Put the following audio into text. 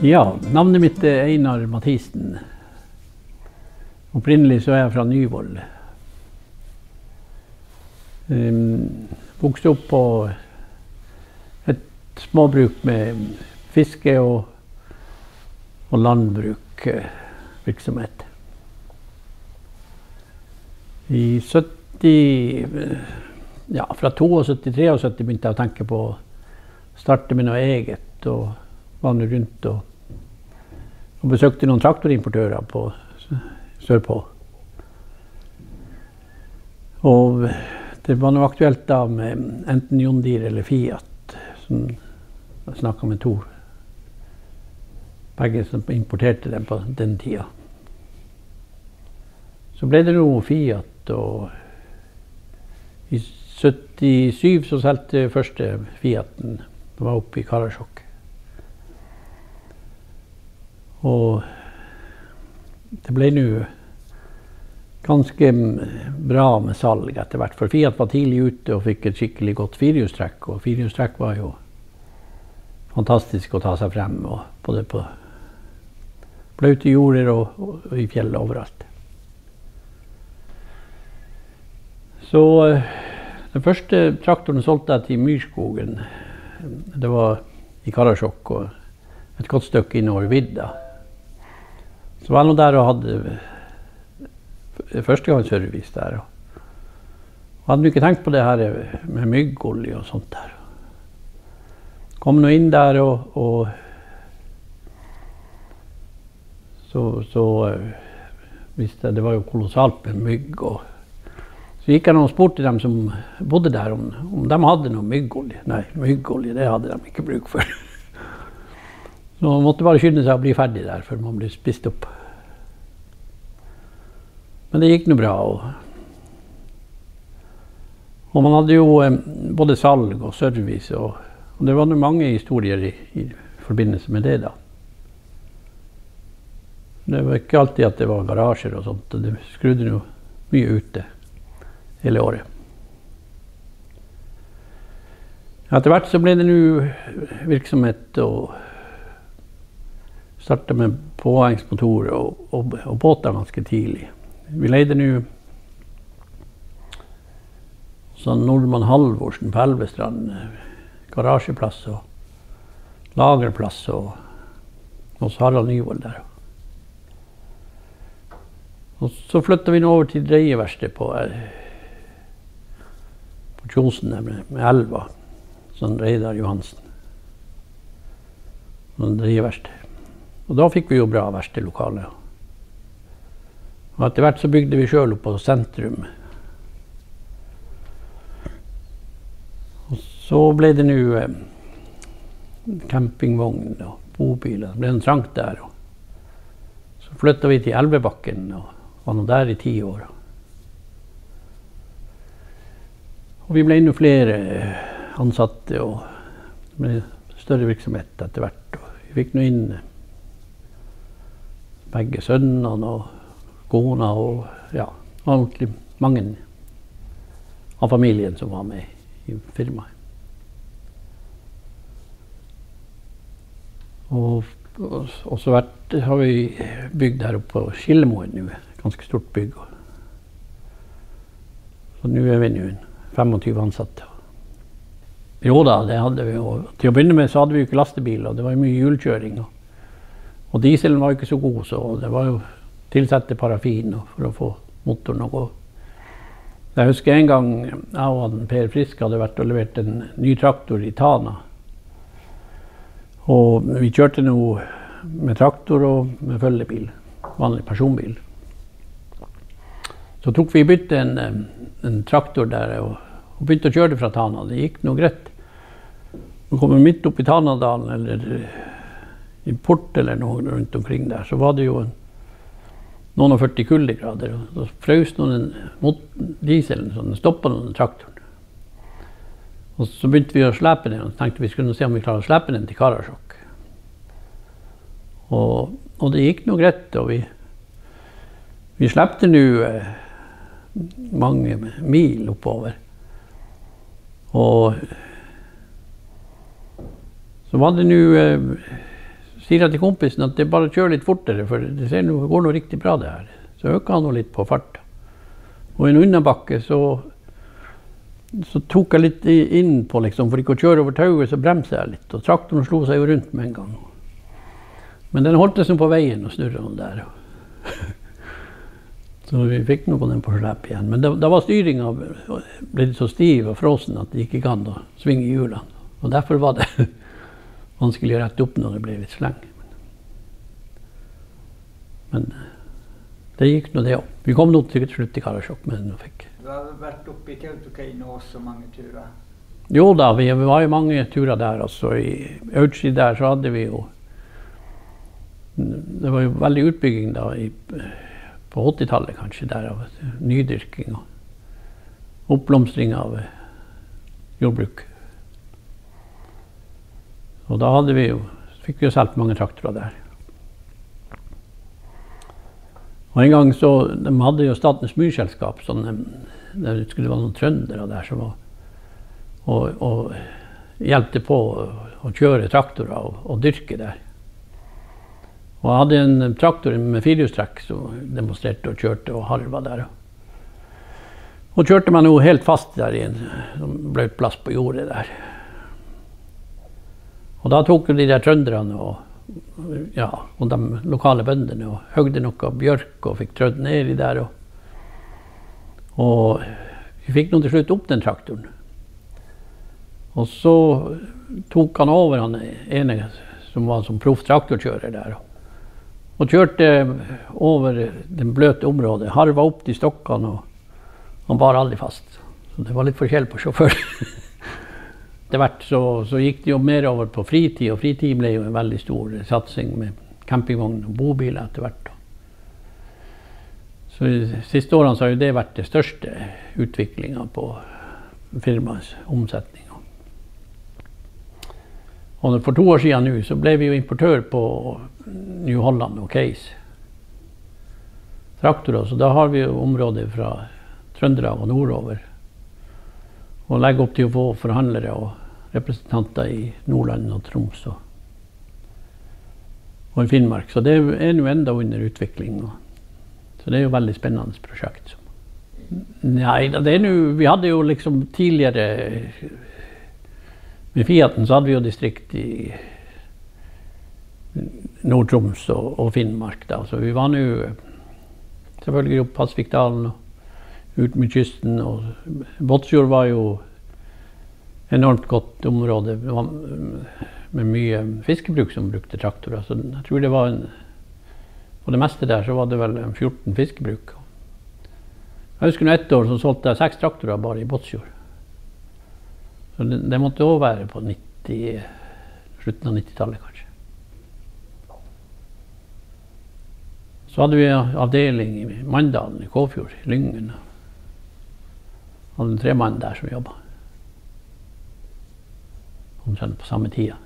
Ja, navnet mitt er Einar Mathisen. Opprinnelig så er jeg fra Nyvoll. Vokste opp på et småbruk med fiske og landbruk virksomhet. I 70, ja, fra 72-73 begynte jeg å tenke på å starte med noe eget og vandre rundt og besøkte noen traktorimportører på sørpå. Og det var noe aktuelt da med enten John Deere eller Fiat, som jeg snakket med to. Begge som importerte dem på den tida. Så ble det noe Fiat, og i 77 så solgte første Fiaten. Det var oppe i Karasjok. Og det ble nå ganske bra med salg etter hvert, for Fiat var tidlig ute og fikk et skikkelig godt firehjulstrekk, og firehjulstrekk var jo fantastisk å ta seg frem, og både på blaute jorder og i fjellet overalt. Så den første traktoren solgte jeg til Myrskogen. Det var i Karasjok og et godt stykke innover vidda. Så var jeg nå der og hadde førstegangsservice der. Og hadde ikke tenkt på det her med myggolje og sånt der. Kom nå inn der og så visste jeg det var jo kolossalt med mygg. Og så gikk jeg nå og spurte dem som bodde der om de hadde noe myggolje. Nei, myggolje det hadde de ikke bruk for. Så man måtte bare skynde seg å bli ferdig der før man ble spist opp. Men det gikk nå bra. Og man hadde jo både salg og service, og det var nå mange historier i forbindelse med det da. Det var ikke alltid at det var garasjer og sånt, og det skrudde jo mye ute hele året. Etter hvert så ble det nå virksomhet og startet med påhengsmotorer og båter ganske tidlig. Vi leide nå sånn Nordmann Halvorsen på Elvestrand, garasjeplass og lagerplass og så Harald Nyvoll der. Og så flyttet vi nå over til dreieverksted på Kjosen med Elva, sånn Reidar Johansen. Sånn dreieverksted. Og da fikk vi jo bra verkstedlokale. Og etter hvert så bygde vi selv opp på sentrum. Og så ble det nå campingvogn og bobiler. Det ble en trangt der. Og så flyttet vi til Elvebakken og var nå der i 10 år. Og vi ble enda flere ansatte og det ble større virksomhet etter hvert. Og vi fikk nå inn begge sønnene og kona og ja, ordentlig mange av familien som var med i firmaet. Og så har vi bygd her oppe på Skillemoen nå, ganske stort bygg. Så nå er vi nå 25 ansatte. Jo da, det hadde vi jo. Til å begynne med så hadde vi jo ikke lastebil, og det var jo mye hjulkjøring. Og dieselen var jo ikke så god, så det var jo tilsette parafin for å få motoren å gå. Jeg husker en gang jeg og Per Frisk hadde vært og levert en ny traktor i Tana. Og vi kjørte nå med traktor og med følgebil, vanlig personbil. Så tok vi bytte en traktor der og begynte å kjøre det fra Tana. Det gikk noe greit. Når vi kom midt opp i Tanadalen eller i port eller noe rundt omkring der, så var det jo noen og 40 kuldegrader, og da frøs noen mot dieselen, så den stoppet noen traktoren. Og så begynte vi å slepe den, og tenkte vi skulle se om vi klarer å slepe den til Karasjok. Og det gikk noe greit, og vi slepte nå mange mil oppover. Og så var det nå sier jeg til kompisen at det bare kjører litt fortere, for det går noe riktig bra det her. Så øker han noe litt på fart. Og i en unnabakke så tok jeg litt inn på, liksom, for ikke å kjøre over tauet, så bremset jeg litt, og traktoren slo seg jo rundt med en gang. Men den holdt liksom på veien og snurret den der. Så vi fikk noe på den på slep igjen. Men da var styringen blitt så stiv og frosen at det gikk ikke an å svinge hjulene. Og derfor var det vanskelig å rette opp når det ble litt sleng. Men det gikk nå det også. Vi kom nå til slutt i Karasjok, men fikk. Du har vært oppe i Kautokeino også mange turer? Jo da, vi var jo mange turer der. Altså. I Autsi der så hadde vi jo, det var jo veldig utbygging da, på 80-tallet kanskje, der av nydyrking og oppblomstring av jordbruk. Og da fikk vi jo solgt mange traktorer der. Og en gang så, de hadde jo Statens Myrselskap, det skulle være noen trøndere der som var, og hjelpte på å kjøre traktorer og dyrke der. Og jeg hadde en traktor med firehjulstrekk som demonstrerte og kjørte og harva der. Og kjørte meg nå helt fast der i en bløt plass på jordet der. Og da tok de der trønderne og de lokale bøndene og høgde noe bjørk og fikk trødd ned i der. Og vi fikk nå til slutt opp den traktoren. Og så tok han over han ene som var som proff traktorkjører der. Og kjørte over den bløte området, harva opp de stokkene, og han bar aldri fast. Så det var litt forskjell på sjåfør. Etter hvert så gikk det jo mer over på fritid, og fritid ble jo en veldig stor satsing med campingvogn og bobiler etter hvert. Så de siste årene så har jo det vært det største utviklingen på firmaets omsetning. Og for 2 år siden nå så ble vi jo importør på New Holland og Case traktorer, så da har vi jo områder fra Trøndelag og nordover. Og legger opp til å få forhandlere og representanter i Nordland og Troms og i Finnmark. Så det er jo enda under utvikling. Så det er jo et veldig spennende prosjekt. Nei, vi hadde jo liksom tidligere med Fiaten så hadde vi jo distrikt i Nord-Troms og Finnmark da, så vi var nå selvfølgelig opp Pasvikdalen og ut med kysten, og Båtsfjord var jo enormt godt område med mye fiskebruk som brukte traktorer, så jeg tror det var på det meste der så var det vel 14 fiskebruk. Jeg husker nå ett år så solgte jeg 6 traktorer bare i Båtsfjord. Så det måtte også være på slutten av 90-tallet kanskje. Så hadde vi en avdeling i Mandalen i Kåfjord, i Lyngen. Hadde 3 mann der som jobbet. Omtrent på samme tida.